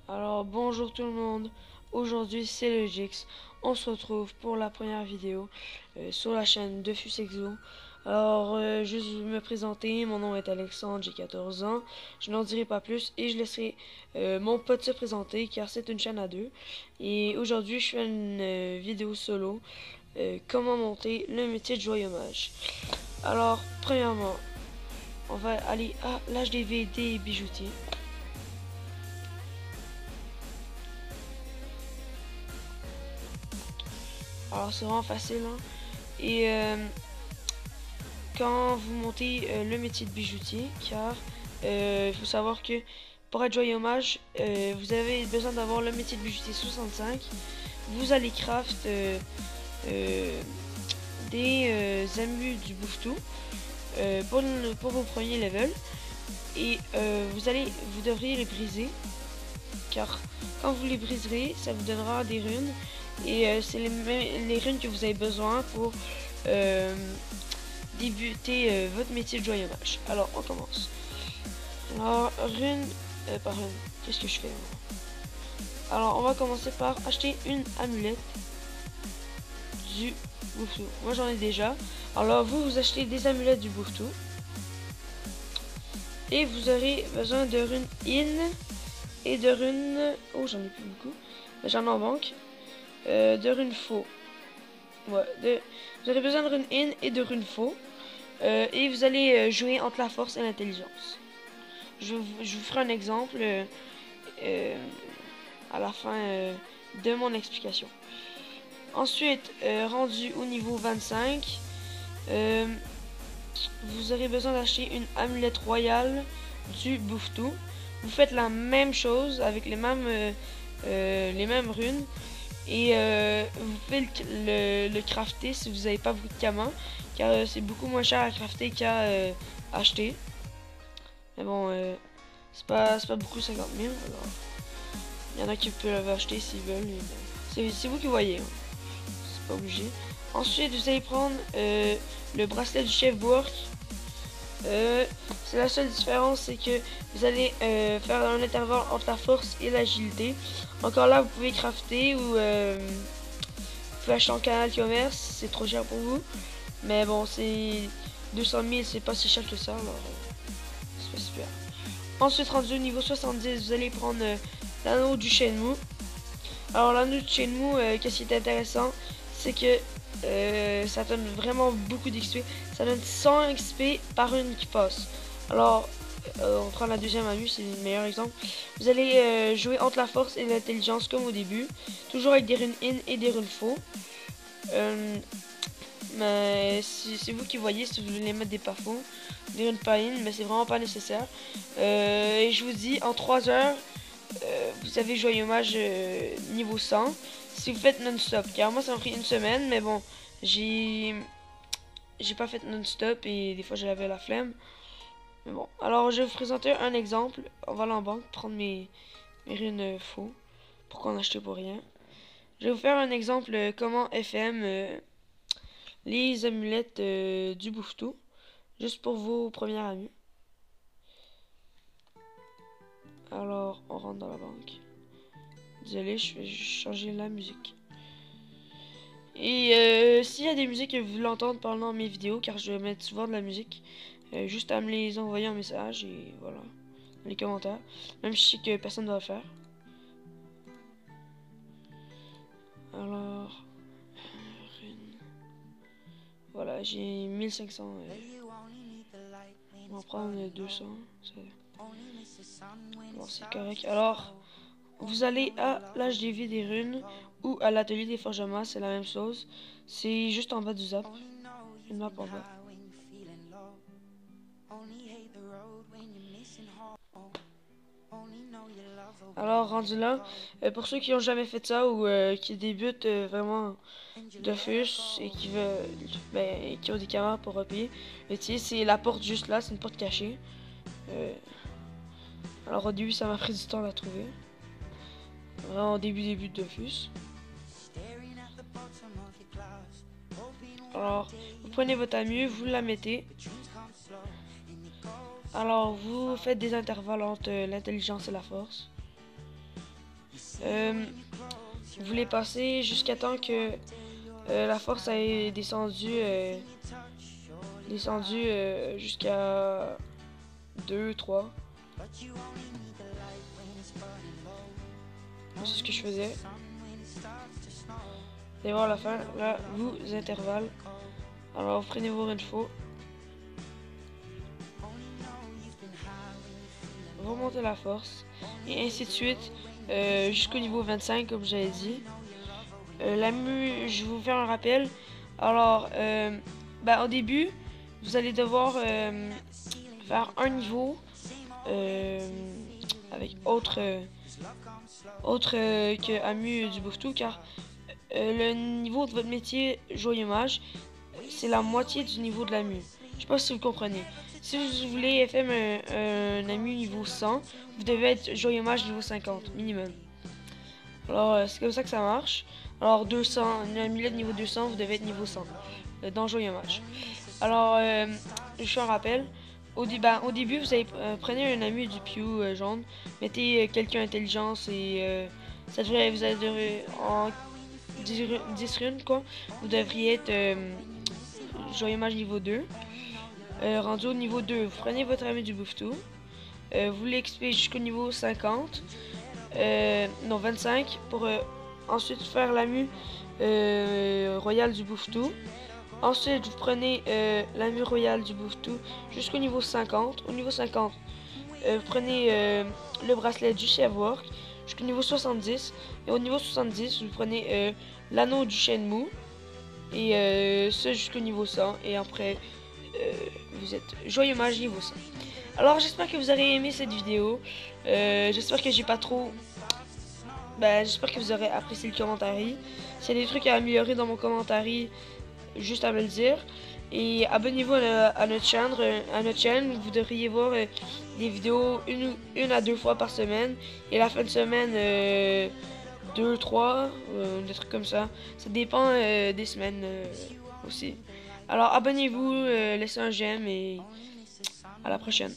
Alors bonjour tout le monde, aujourd'hui c'est le Jix. On se retrouve pour la première vidéo sur la chaîne Defus Exo. Alors juste me présenter, mon nom est Alexandre, j'ai 14 ans, je n'en dirai pas plus et je laisserai mon pote se présenter car c'est une chaîne à deux. Et aujourd'hui je fais une vidéo solo, comment monter le métier de joailleau mage. Alors premièrement, on va aller à l'HDV des bijoutiers. Alors c'est vraiment facile hein. Et quand vous montez le métier de bijoutier, car il faut savoir que pour être joailleau mage, vous avez besoin d'avoir le métier de bijoutier 65. Vous allez craft des amus du bouffetou pour vos premiers levels. Et vous devriez les briser, car quand vous les briserez, ça vous donnera des runes. Et c'est les runes que vous avez besoin pour débuter votre métier de joailleau mage. Alors on commence. Alors par rune, qu'est-ce que je fais? Alors on va commencer par acheter une amulette du bouffetou. Moi j'en ai déjà. Alors vous achetez des amulettes du bouffetou. Et vous aurez besoin de runes in et de runes... Oh j'en ai plus beaucoup. Mais j'en ai en banque. De runes faux. Ouais, vous aurez besoin de runes in et de runes faux. Et vous allez jouer entre la force et l'intelligence. Je vous ferai un exemple à la fin de mon explication. Ensuite, rendu au niveau 25, vous aurez besoin d'acheter une amulette royale du bouffetou. Vous faites la même chose avec les mêmes runes. Et vous pouvez le crafter si vous n'avez pas beaucoup de diamants, car c'est beaucoup moins cher à crafter qu'à acheter. Mais bon, c'est pas beaucoup 50 000. Alors, il y en a qui peuvent acheter s'ils veulent. C'est vous qui voyez. Hein. C'est pas obligé. Ensuite, vous allez prendre le bracelet du chef Bourg. C'est la seule différence, c'est que vous allez faire un intervalle entre la force et l'agilité. Encore là, vous pouvez crafter ou vous pouvez acheter en canal commerce, c'est trop cher pour vous. Mais bon, c'est 200 000, c'est pas si cher que ça, alors c'est pas super. Ensuite, rendu au niveau 70, vous allez prendre l'anneau du Shenmue. Alors l'anneau du Shenmue, qu'est-ce qui est intéressant, c'est que ça donne vraiment beaucoup d'XP. Ça donne 100 XP par une qui passe. Alors on prend la deuxième amuse, c'est le meilleur exemple. Vous allez jouer entre la force et l'intelligence comme au début, toujours avec des runes in et des runes faux. Mais c'est vous qui voyez si vous voulez mettre des pas faux, des runes pas in, mais c'est vraiment pas nécessaire. Et je vous dis, en 3 heures vous avez joailleau mage niveau 100 si vous faites non-stop, car moi ça m'a pris une semaine, mais bon, j'ai pas fait non-stop et des fois j'avais la flemme. Mais bon, alors je vais vous présenter un exemple. On va aller en banque prendre mes runes faux pour qu'on achète pour rien. Je vais vous faire un exemple comment FM les amulettes du bouffetou, juste pour vos premières amies. Alors on rentre dans la banque. Désolé, je vais changer la musique. Et s'il y a des musiques que vous voulez entendre pendant mes vidéos, car je vais mettre souvent de la musique, juste à me les envoyer en message et voilà, dans les commentaires. Même si je sais que personne ne va le faire. Alors, voilà, j'ai 1500. On va en prendre 200. Bon, c'est correct. Alors, vous allez à l'HDV des runes ou à l'atelier des forgements, c'est la même chose. C'est juste en bas du zap. Une map en bas. Alors rendu là, pour ceux qui n'ont jamais fait ça ou qui débutent vraiment de fus et qui veulent, qui ont des caméras pour repayer, c'est la porte juste là, c'est une porte cachée. Alors au début ça m'a pris du temps à la trouver. Vraiment au début de fus. Alors vous prenez votre amue, vous la mettez. Alors vous faites des intervalles entre l'intelligence et la force. Vous les passez jusqu'à temps que la force ait descendu, jusqu'à 2, 3. C'est ce que je faisais. Vous allez voir la fin, là, vous intervalles. Alors, vous prenez vos infos. Vous remontez la force. Et ainsi de suite, jusqu'au niveau 25, comme j'avais dit. La mue, je vais vous faire un rappel. Alors, au début, vous allez devoir faire un niveau avec autre que Amu du Bouvetou, car le niveau de votre métier joyeux mage, c'est la moitié du niveau de l'Amu. Je sais pas si vous comprenez. Si vous voulez FM un Amu niveau 100, vous devez être joyeux mage niveau 50 minimum. Alors c'est comme ça que ça marche. Alors 200, un amulette niveau 200, vous devez être niveau 100 dans joyeux mage. Alors je fais un rappel. Au début, vous prenez un ami du Pew jaune, mettez quelqu'un intelligence et ça devrait vous aider en 10 runes quoi. Vous devriez être joyeux mage niveau 2. Rendu au niveau 2, vous prenez votre ami du Bouvetou. Vous l'expédiez jusqu'au niveau 50. Non 25 pour ensuite faire l'ami royal du Bouvetou. Ensuite, vous prenez l'ami royal du Bouvetou jusqu'au niveau 50. Au niveau 50, vous prenez le bracelet du Chefwork jusqu'au niveau 70. Et au niveau 70, vous prenez l'anneau du Shenmue. Et ce jusqu'au niveau 100. Et après, vous êtes joyeux mage niveau 100. Alors, j'espère que vous aurez aimé cette vidéo. J'espère que j'ai pas trop... j'espère que vous aurez apprécié le commentaire. S'il y a des trucs à améliorer dans mon commentaire, juste à me le dire. Et abonnez-vous à notre chaîne. Vous devriez voir des vidéos une à deux fois par semaine. Et la fin de semaine, 2, 3, des trucs comme ça. Ça dépend des semaines aussi. Alors abonnez-vous, laissez un j'aime et à la prochaine.